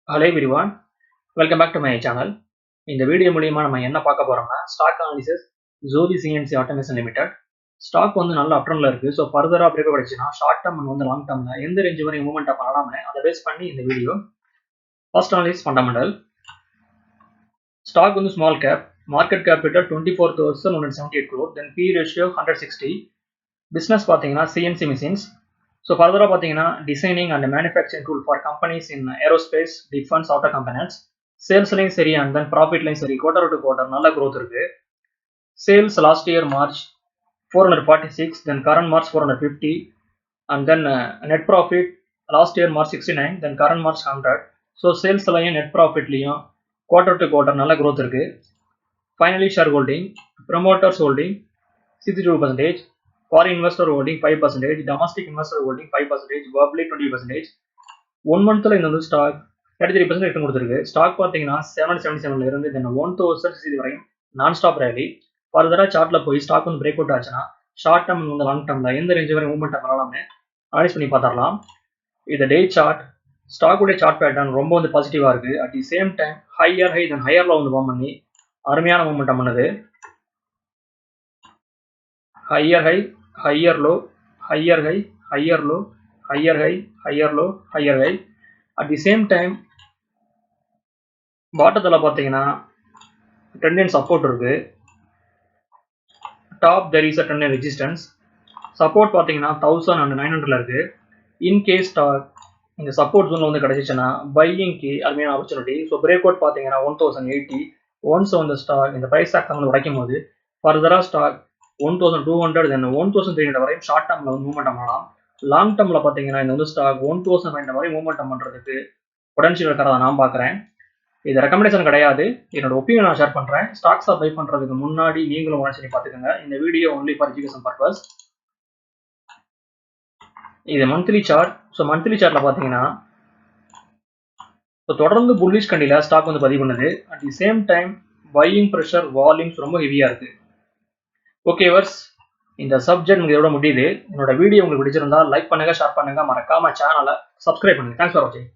Hello everyone, welcome back to my channel. இந்த video மூலியமா நம்ம என்ன பார்க்க போறோம்னா stock analysis Jyoti CNC automation limited stock வந்து நல்ல அப்ட்ரெண்ட்ல இருக்கு. ஸோ ஃபர்தரா பிரேக் அடிச்சுன்னா ஷார்ட் டேர்ம் அண்ட் வந்து லாங் டேர்ம்ல எந்த ரேஞ்ச் வரை மூவ்மெண்ட் பண்ணலாம்னு அதை பேஸ் பண்ணி இந்த video. First analysis fundamental. Stock வந்து small cap, market capital 24,178 crore, then P ratio 160. Business பார்த்தீங்கன்னா சிஎன்சி மிஷின்ஸ். ஸோ ஃபர்தராக பார்த்தீங்கன்னா designing and manufacturing tool for companies in aerospace, defence, auto companies. சேல்ஸ்லையும் சரி அண்ட் தென் ப்ராஃபிட்லையும் சரி குவார்டர் டு குவார்டர் நல்ல growth இருக்கு. Sales last year March 446, then current March 450, and then net profit last year March 69, then current March 100. So சேல்ஸ்லையும் net ப்ராஃபிட்லையும் quarter to quarter நல்ல growth இருக்கு. Finally share holding, promoters holding 62%, foreign investor holding 5%, domestic investor holding 5%, public 20%. 1 monthல இந்த வந்து stock 33% return கொடுத்துருக்கு. Stock பார்த்தீங்கன்னா 777ல இருந்து தென் 1060 வரையும் நான் ஸ்டாப் ரேலி. ஃபர்தரா சார்ட்ல போய் ஸ்டாக் வந்து பிரேக் அவுட் ஆச்சுன்னா ஷார்ட் டேர்ம் வந்து லாங் டேர்ம்ல எந்த ரேஞ்ச் வரை மூவ்மெண்ட் பண்ணலாம்னு அனலைஸ் பண்ணி பார்த்துடலாம். இது டே சார்ட். ஸ்டாக்குடைய சார்ட் பேட்டர்ன் ரொம்ப வந்து பாசிட்டிவா இருக்கு. At the same time higher high then ஹையர்ல வந்து ஃபார்ம் பண்ணி அருமையான மூவ்மெண்ட் பண்ணுது. Higher high, higher low, higher high, higher low, higher high, higher low, higher high. At the same time பாட்டத்தில் பார்த்தீங்கன்னா ட்ரெண்ட் லைன் சப்போர்ட் இருக்கு. Top there is a trend line resistance. Support பார்த்தீங்கன்னா 1900 இருக்கு. In case stock இந்த support ஜோன்ல வந்து கிடைச்சிச்சுன்னா பையிங்க்கு அருமையான opportunity. So break out பார்த்தீங்கன்னா 1080. Once வந்து ஸ்டாக் இந்த பிரைஸ் ஆக்ட் வந்து உடைக்கும் போது ஃபர்தரா ஸ்டாக் 1200 தென் 1300 வரையும் ஷார்ட் டேர்ம்ல வந்து மூவ்மெண்ட் பண்ணலாம். லாங் டேர்ம்ல பார்த்தீங்கன்னா இந்த வந்து ஸ்டாக் 1500 வரையும் மூவ்மெண்ட் பண்றதுக்கு பொட்டன்ஷியல் இருக்கிறத நான் பார்க்குறேன். இது ரெக்கமெண்டேஷன் கிடையாது, என்னோட ஒப்பீனியன் நான் ஷேர் பண்றேன். ஸ்டாக்ஸை பை பண்றதுக்கு முன்னாடி நீங்களும் வாட்ச் பண்ணி பார்த்துக்கோங்க. இந்த video only for education purpose. இது மந்த்லி சார்ட். ஸோ மந்த்லி சார்ட்ல பார்த்தீங்கன்னா தொடர்ந்து புல்லிஷ் கண்டில ஸ்டாக் வந்து பதிவு பண்ணுது. At the same time buying pressure volumes ரொம்ப ஹெவியா இருக்கு. ஓகே வர்ஸ், இந்த சப்ஜெக்ட் உங்களுக்கு இதோட முடியுது. என்னோட வீடியோ உங்களுக்கு பிடிச்சிருந்தா லைக் பண்ணுங்க, ஷேர் பண்ணுங்க, மறக்காம சேனலை சப்ஸ்கிரைப் பண்ணுங்க. தேங்க்ஸ் ஃபார் வாட்சிங்.